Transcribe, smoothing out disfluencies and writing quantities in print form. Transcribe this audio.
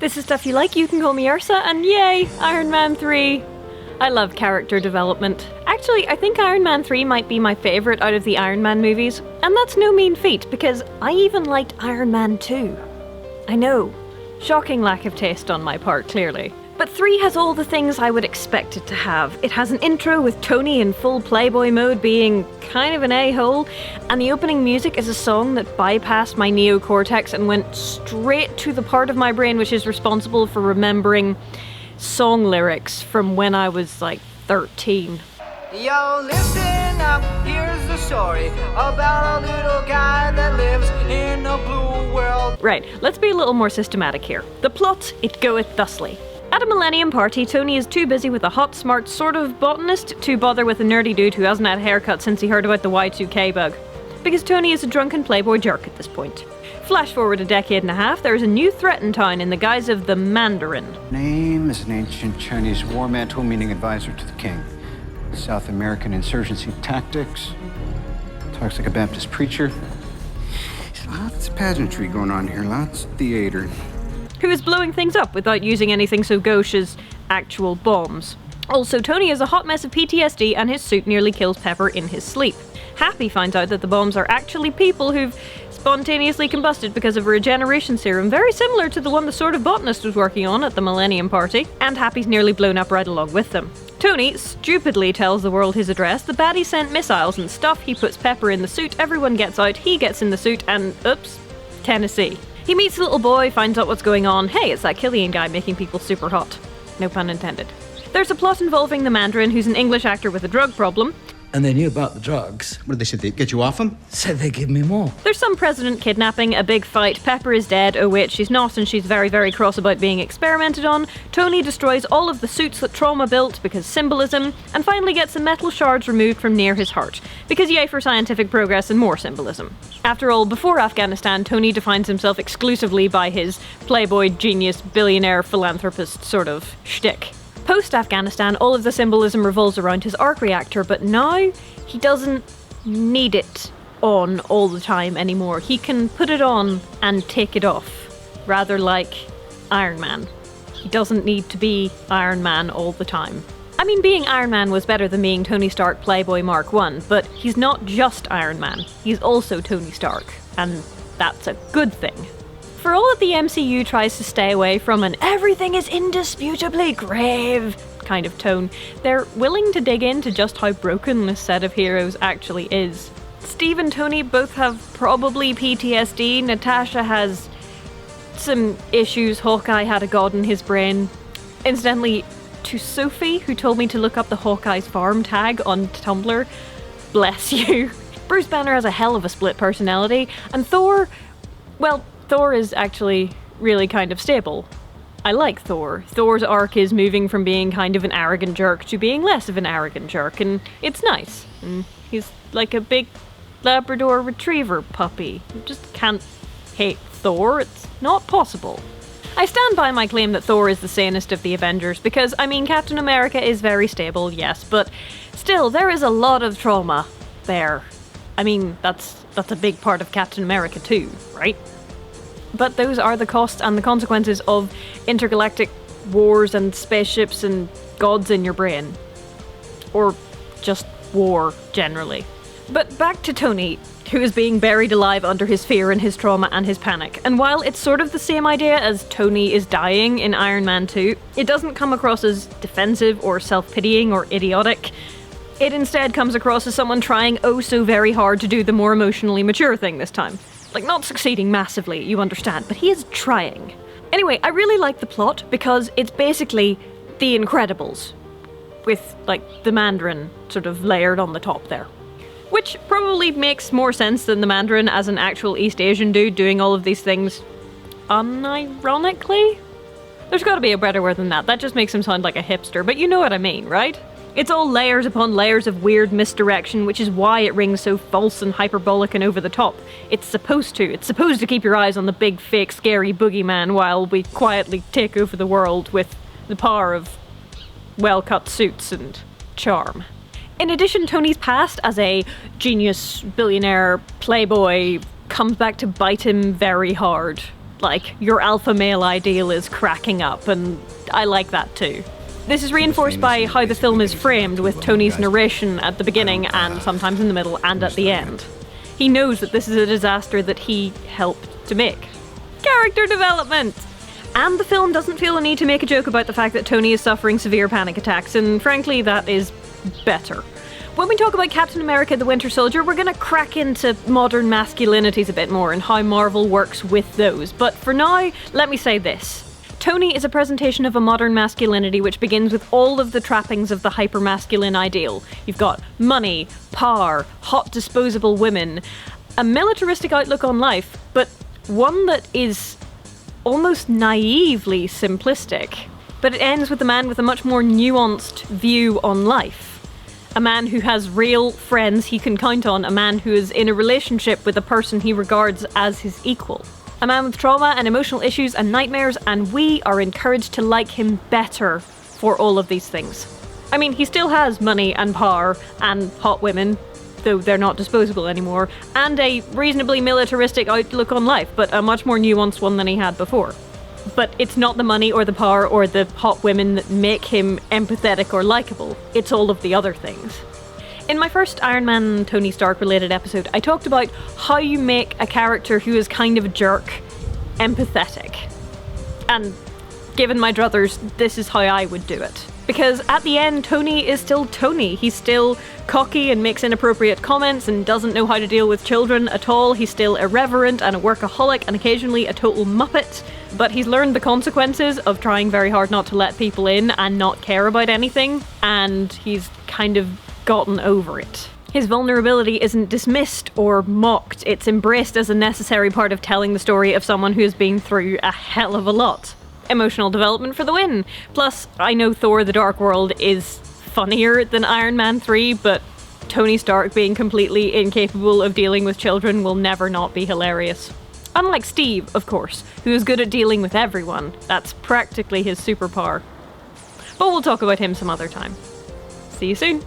This is Stuff You Like, You Can Call Me Ursa, and yay, Iron Man 3. I love character development. Actually, I think Iron Man 3 might be my favourite out of the Iron Man movies, and that's no mean feat, because I even liked Iron Man 2. I know, shocking lack of taste on my part, clearly. But 3 has all the things I would expect it to have. It has an intro with Tony in full Playboy mode being kind of an a-hole, and the opening music is a song that bypassed my neocortex and went straight to the part of my brain which is responsible for remembering song lyrics from when I was like 13. Yo, listen up, here's the story about a little guy that lives in a blue world. Right, let's be a little more systematic here. The plot, it goeth thusly. At a Millennium Party, Tony is too busy with a hot, smart sort of botanist to bother with a nerdy dude who hasn't had a haircut since he heard about the Y2K bug. Because Tony is a drunken Playboy jerk at this point. Flash forward a decade and a half, there is a new threat in town in the guise of the Mandarin. Name is an ancient Chinese war mantle meaning advisor to the king. South American insurgency tactics. Talks like a Baptist preacher. Lots of pageantry going on here, lots of theater. Who is blowing things up without using anything so gauche as actual bombs. Also, Tony is a hot mess of PTSD and his suit nearly kills Pepper in his sleep. Happy finds out that the bombs are actually people who've spontaneously combusted because of a regeneration serum very similar to the one the sort of botanist was working on at the Millennium Party, and Happy's nearly blown up right along with them. Tony stupidly tells the world his address, the baddie sent missiles and stuff, he puts Pepper in the suit, everyone gets out, he gets in the suit, and oops, Tennessee. He meets the little boy, finds out what's going on. Hey, it's that Killian guy making people super hot. No pun intended. There's a plot involving the Mandarin, who's an English actor with a drug problem. And they knew about the drugs. What did they say? They'd get you off them? Said they'd give me more. There's some president kidnapping, a big fight, Pepper is dead, oh wait, she's not, and she's very, very cross about being experimented on. Tony destroys all of the suits that Trauma built because symbolism, and finally gets the metal shards removed from near his heart. Because yay for scientific progress and more symbolism. After all, before Afghanistan, Tony defines himself exclusively by his playboy, genius, billionaire, philanthropist sort of shtick. Post-Afghanistan, all of the symbolism revolves around his arc reactor, but now he doesn't need it on all the time anymore. He can put it on and take it off, rather like Iron Man. He doesn't need to be Iron Man all the time. I mean, being Iron Man was better than being Tony Stark Playboy Mark I, but he's not just Iron Man, he's also Tony Stark, and that's a good thing. For all that the MCU tries to stay away from an everything is indisputably grave kind of tone, they're willing to dig into just how broken this set of heroes actually is. Steve and Tony both have probably PTSD, Natasha has some issues, Hawkeye had a god in his brain. Incidentally, to Sophie, who told me to look up the Hawkeye's farm tag on Tumblr, bless you. Bruce Banner has a hell of a split personality, and Thor, well, Thor is actually really kind of stable. I like Thor. Thor's arc is moving from being kind of an arrogant jerk to being less of an arrogant jerk, and it's nice. And he's like a big Labrador Retriever puppy. You just can't hate Thor, it's not possible. I stand by my claim that Thor is the sanest of the Avengers, because, I mean, Captain America is very stable, yes, but still, there is a lot of trauma there. I mean, that's a big part of Captain America too, right? But those are the costs and the consequences of intergalactic wars and spaceships and gods in your brain. Or just war, generally. But back to Tony, who is being buried alive under his fear and his trauma and his panic. And while it's sort of the same idea as Tony is dying in Iron Man 2, it doesn't come across as defensive or self-pitying or idiotic. It instead comes across as someone trying oh so very hard to do the more emotionally mature thing this time. Like, not succeeding massively, you understand, but he is trying. Anyway, I really like the plot because it's basically The Incredibles, with, like, the Mandarin sort of layered on the top there. Which probably makes more sense than the Mandarin as an actual East Asian dude doing all of these things unironically? There's gotta be a better word than that, that just makes him sound like a hipster, but you know what I mean, right? It's all layers upon layers of weird misdirection, which is why it rings so false and hyperbolic and over the top. It's supposed to keep your eyes on the big, fake, scary boogeyman while we quietly take over the world with the power of well-cut suits and charm. In addition, Tony's past as a genius, billionaire, playboy comes back to bite him very hard. like, your alpha male ideal is cracking up, and I like that too. This is reinforced by how the film is framed, with Tony's narration at the beginning and sometimes in the middle and at the end. He knows that this is a disaster that he helped to make. Character development! And the film doesn't feel a need to make a joke about the fact that Tony is suffering severe panic attacks, and frankly, that is better. When we talk about Captain America the Winter Soldier, we're going to crack into modern masculinities a bit more and how Marvel works with those. But for now, let me say this. Tony is a presentation of a modern masculinity which begins with all of the trappings of the hyper-masculine ideal. You've got money, power, hot disposable women, a militaristic outlook on life, but one that is almost naively simplistic. But it ends with a man with a much more nuanced view on life. A man who has real friends he can count on, a man who is in a relationship with a person he regards as his equal. A man with trauma and emotional issues and nightmares, and we are encouraged to like him better for all of these things. I mean, he still has money and power and hot women, though they're not disposable anymore, and a reasonably militaristic outlook on life, but a much more nuanced one than he had before. But it's not the money or the power or the hot women that make him empathetic or likeable. It's all of the other things. In my first Iron Man Tony Stark related episode, I talked about how you make a character who is kind of a jerk empathetic. And given my druthers, this is how I would do it. Because at the end, Tony is still Tony. He's still cocky and makes inappropriate comments and doesn't know how to deal with children at all. He's still irreverent and a workaholic and occasionally a total muppet. But he's learned the consequences of trying very hard not to let people in and not care about anything. And he's kind of gotten over it. His vulnerability isn't dismissed or mocked. It's embraced as a necessary part of telling the story of someone who has been through a hell of a lot. Emotional development for the win. Plus, I know Thor: The Dark World is funnier than Iron Man 3, but Tony Stark being completely incapable of dealing with children will never not be hilarious. Unlike Steve, of course, who is good at dealing with everyone. That's practically his superpower. But we'll talk about him some other time. See you soon.